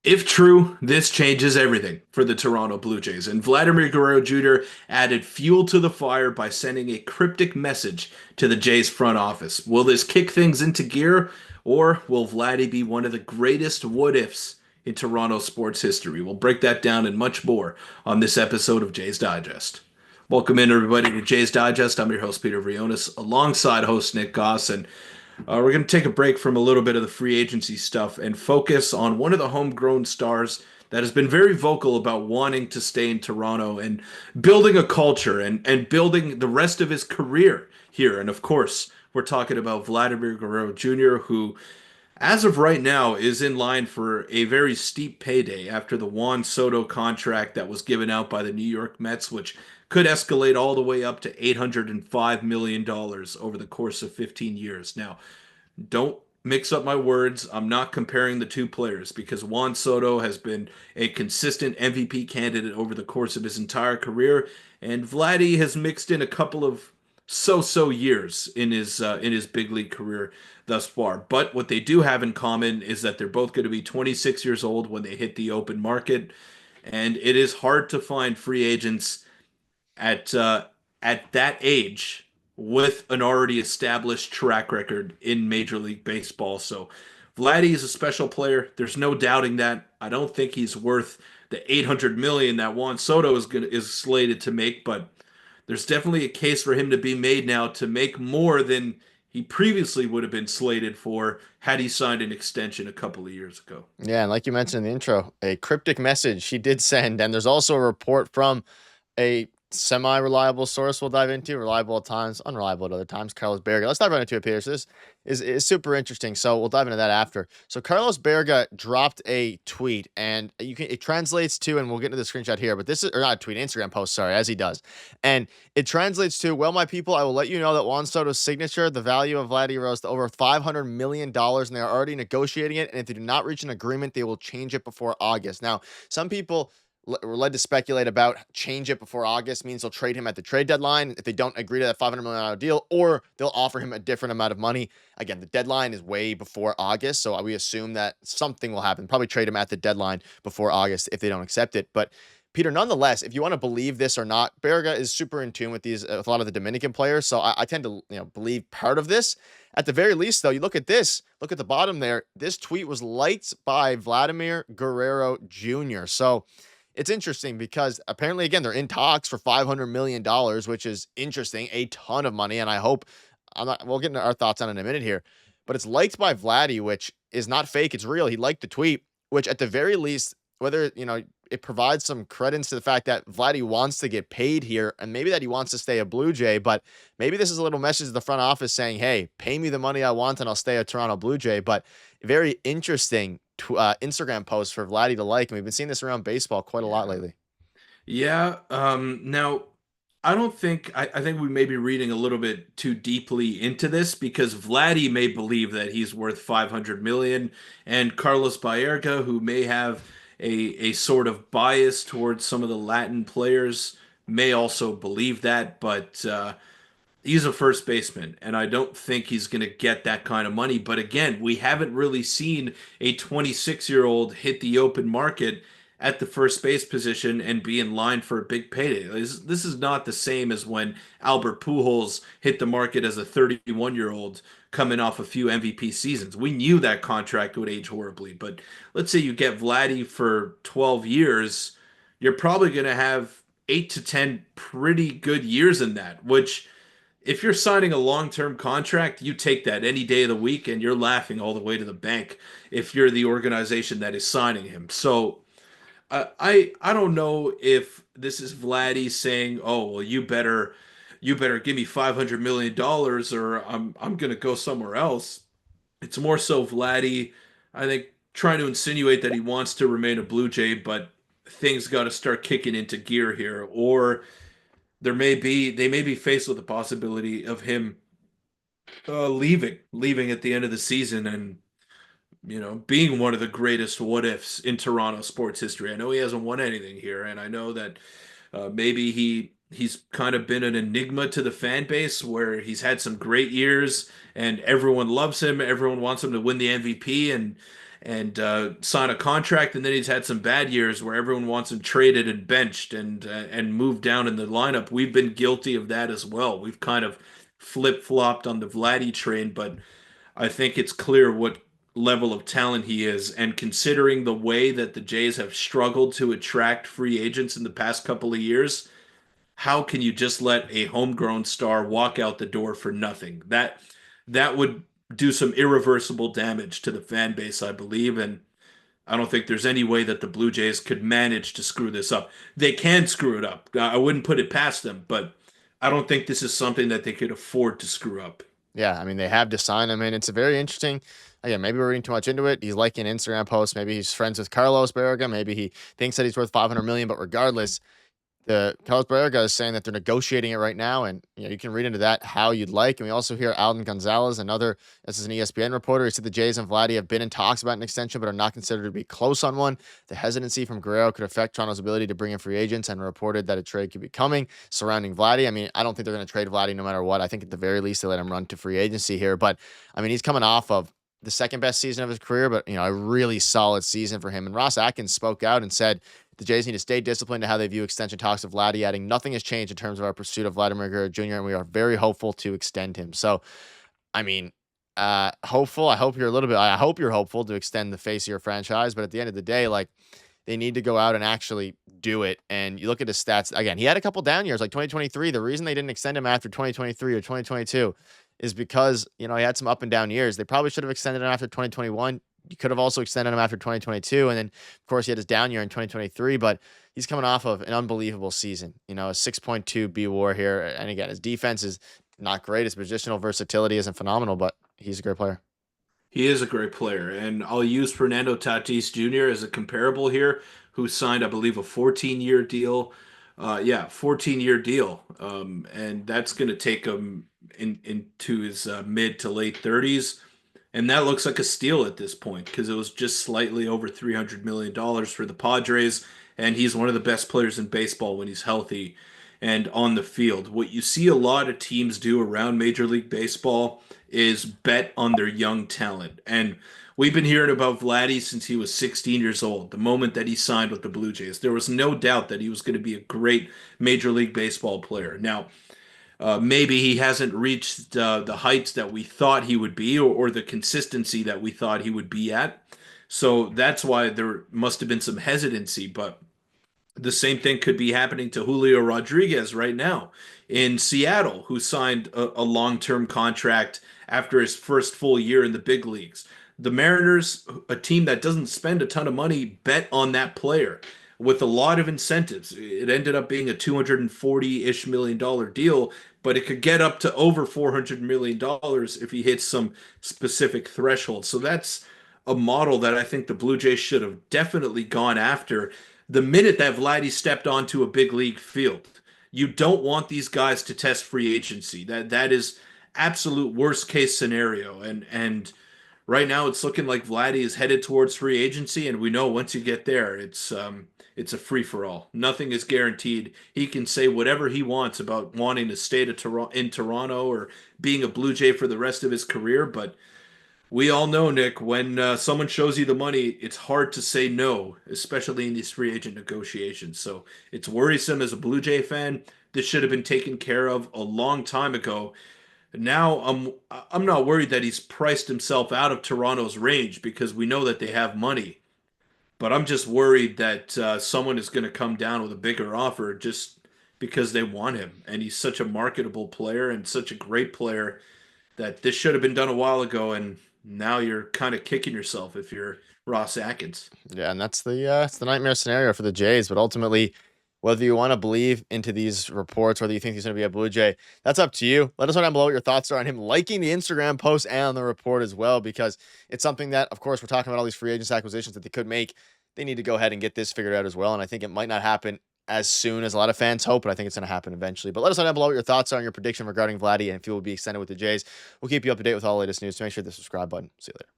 If true, this changes everything for the Toronto Blue Jays, and Vladimir Guerrero Jr. added fuel to the fire by sending a cryptic message to the Jays front office. Will this kick things into gear, or will Vladdy be one of the greatest what ifs in Toronto sports history? We'll break that down and much more on this episode of Jays Digest. Welcome in, everybody, to Jays Digest. I'm your host, Peter Vryonis, alongside host Nick Gosse, and we're going to take a break from a little bit of the free agency stuff and focus on one of the homegrown stars that has been very vocal about wanting to stay in Toronto and building a culture and building the rest of his career here. And of course, we're talking about Vladimir Guerrero Jr., who, as of right now, is in line for a very steep payday after the Juan Soto contract that was given out by the New York Mets, which could escalate all the way up to $805 million over the course of 15 years. Now, don't mix up my words. I'm not comparing the two players because Juan Soto has been a consistent MVP candidate over the course of his entire career, and Vladdy has mixed in a couple of so-so years in his big league career thus far. But what they do have in common is that they're both going to be 26 years old when they hit the open market, and it is hard to find free agents at uh, at that age with an already established track record in Major League Baseball. So Vladdy is a special player. There's no doubting that. I don't think he's worth the 800 million that Juan Soto is slated to make, but there's definitely a case for him to be made now to make more than he previously would have been slated for had he signed an extension a couple of years ago. Yeah, and like you mentioned in the intro, a cryptic message he did send, and there's also a report from a semi-reliable source we'll dive into, reliable at times, unreliable at other times, Carlos Berga. Let's dive right into it, Peter. So this is super interesting. So we'll dive into that after. So Carlos Berga dropped a tweet, and it translates to, and we'll get into the screenshot here, but this is, or not a tweet, Instagram post, sorry, as he does. And it translates to, well, my people, I will let you know that Juan Soto's signature, the value of Vladdy rose to over $500 million, and they are already negotiating it. And if they do not reach an agreement, they will change it before August. Now, some people we're led to speculate about change it before August means they'll trade him at the trade deadline if they don't agree to that $500 million deal, or they'll offer him a different amount of money. Again, the deadline is way before August, so we assume that something will happen. Probably trade him at the deadline before August if they don't accept it. But Peter, nonetheless, if you want to believe this or not, Berga is super in tune with these with a lot of the Dominican players, so I tend to believe part of this. At the very least, though, you look at this, look at the bottom there. This tweet was liked by Vladimir Guerrero Jr. So it's interesting because apparently, again, they're in talks for $500 million, which is interesting, a ton of money. And I hope we'll get into our thoughts on it in a minute here, but it's liked by Vladdy, which is not fake. It's real. He liked the tweet, which at the very least, whether, it provides some credence to the fact that Vladdy wants to get paid here and maybe that he wants to stay a Blue Jay, but maybe this is a little message to the front office saying, hey, pay me the money I want and I'll stay a Toronto Blue Jay. But very interesting Instagram post for Vladdy to like. And we've been seeing this around baseball quite a lot Yeah. lately. Yeah. Now, I don't think I think we may be reading a little bit too deeply into this because Vladdy may believe that he's worth 500 million, and Carlos Baerga, who may have a sort of bias towards some of the Latin players, may also believe that. But he's a first baseman, and I don't think he's going to get that kind of money. But again, we haven't really seen a 26-year-old hit the open market at the first base position and be in line for a big payday. This is not the same as when Albert Pujols hit the market as a 31-year-old coming off a few MVP seasons. We knew that contract would age horribly, but let's say you get Vladdy for 12 years, you're probably going to have 8 to 10 pretty good years in that, which if you're signing a long-term contract, you take that any day of the week and you're laughing all the way to the bank if you're the organization that is signing him. So I don't know if this is Vladdy saying, "Oh, well, you better give me $500 million or I'm gonna go somewhere else." It's more so Vladdy, I think, trying to insinuate that he wants to remain a Blue Jay, but things got to start kicking into gear here, or they may be faced with the possibility of him leaving at the end of the season and being one of the greatest what ifs in Toronto sports history. I know he hasn't won anything here, and I know that maybe he's kind of been an enigma to the fan base where he's had some great years and everyone loves him, everyone wants him to win the MVP, and sign a contract, and then he's had some bad years where everyone wants him traded and benched and moved down in the lineup. We've been guilty of that as well. We've kind of flip-flopped on the Vladdy train, but I think it's clear what level of talent he is. And considering the way that the Jays have struggled to attract free agents in the past couple of years, how can you just let a homegrown star walk out the door for nothing? That would do some irreversible damage to the fan base, I believe, and I don't think there's any way that the Blue Jays could manage to screw this up. They can screw it up. I wouldn't put it past them, but I don't think this is something that they could afford to screw up. Yeah, I mean, they have to sign him, and it's a very interesting. Again, maybe we're reading too much into it. He's liking an Instagram post. Maybe he's friends with Carlos Berriga. Maybe he thinks that he's worth 500 million. But regardless, the Carlos Berriga is saying that they're negotiating it right now, and you can read into that how you'd like. And we also hear Alden Gonzalez, another, this is an ESPN reporter. He said the Jays and Vladdy have been in talks about an extension, but are not considered to be close on one. The hesitancy from Guerrero could affect Toronto's ability to bring in free agents, and reported that a trade could be coming surrounding Vladdy. I mean, I don't think they're going to trade Vladdy no matter what. I think at the very least they let him run to free agency here. But I mean, he's coming off of the second best season of his career, but a really solid season for him. And Ross Atkins spoke out and said the Jays need to stay disciplined to how they view extension talks of Vladdy, adding nothing has changed in terms of our pursuit of Vladimir Guerrero Jr., and we are very hopeful to extend him. So, I mean, hopeful. I hope you're hopeful to extend the face of your franchise, but at the end of the day, like, they need to go out and actually do it. And you look at his stats again, he had a couple down years like 2023. The reason they didn't extend him after 2023 or 2022 is because, he had some up and down years. They probably should have extended him after 2021. You could have also extended him after 2022. And then, of course, he had his down year in 2023, but he's coming off of an unbelievable season, a 6.2 B WAR here. And again, his defense is not great. His positional versatility isn't phenomenal, but he's a great player. He is a great player, and I'll use Fernando Tatis Jr. as a comparable here, who signed, I believe, a 14-year deal. Yeah, 14-year deal, and that's going to take him into his mid to late 30s, and that looks like a steal at this point because it was just slightly over $300 million for the Padres, and he's one of the best players in baseball when he's healthy and on the field. What you see a lot of teams do around Major League Baseball is bet on their young talent. And we've been hearing about Vladdy since he was 16 years old, the moment that he signed with the Blue Jays. There was no doubt that he was going to be a great Major League Baseball player. Now, maybe he hasn't reached the heights that we thought he would be or the consistency that we thought he would be at. So that's why there must have been some hesitancy. But the same thing could be happening to Julio Rodriguez right now in Seattle, who signed a long-term contract after his first full year in the big leagues. The Mariners, a team that doesn't spend a ton of money, bet on that player with a lot of incentives. It ended up being a 240-ish million-dollar deal, but it could get up to over $400 million if he hits some specific threshold. So that's a model that I think the Blue Jays should have definitely gone after the minute that Vladdy stepped onto a big league field. You don't want these guys to test free agency. That is absolute worst case scenario. And right now it's looking like Vladdy is headed towards free agency, and we know once you get there, it's a free for all. Nothing is guaranteed. He can say whatever he wants about wanting to stay in Toronto or being a Blue Jay for the rest of his career, but we all know, Nick, when someone shows you the money, it's hard to say no, especially in these free agent negotiations. So it's worrisome as a Blue Jay fan. This should have been taken care of a long time ago. Now I'm not worried that he's priced himself out of Toronto's range because we know that they have money. But I'm just worried that someone is going to come down with a bigger offer just because they want him. And he's such a marketable player and such a great player that this should have been done a while ago. And now you're kind of kicking yourself if you're Ross Atkins. Yeah, and that's it's the nightmare scenario for the Jays. But ultimately, whether you want to believe into these reports, whether you think he's going to be a Blue Jay, that's up to you. Let us know down below what your thoughts are on him liking the Instagram post and on the report as well, because it's something that, of course, we're talking about all these free agents acquisitions that they could make. They need to go ahead and get this figured out as well. And I think it might not happen as soon as a lot of fans hope, but I think it's going to happen eventually. But let us know down below what your thoughts are on your prediction regarding Vladdy and if he will be extended with the Jays. We'll keep you up to date with all the latest news. So make sure to hit the subscribe button. See you later.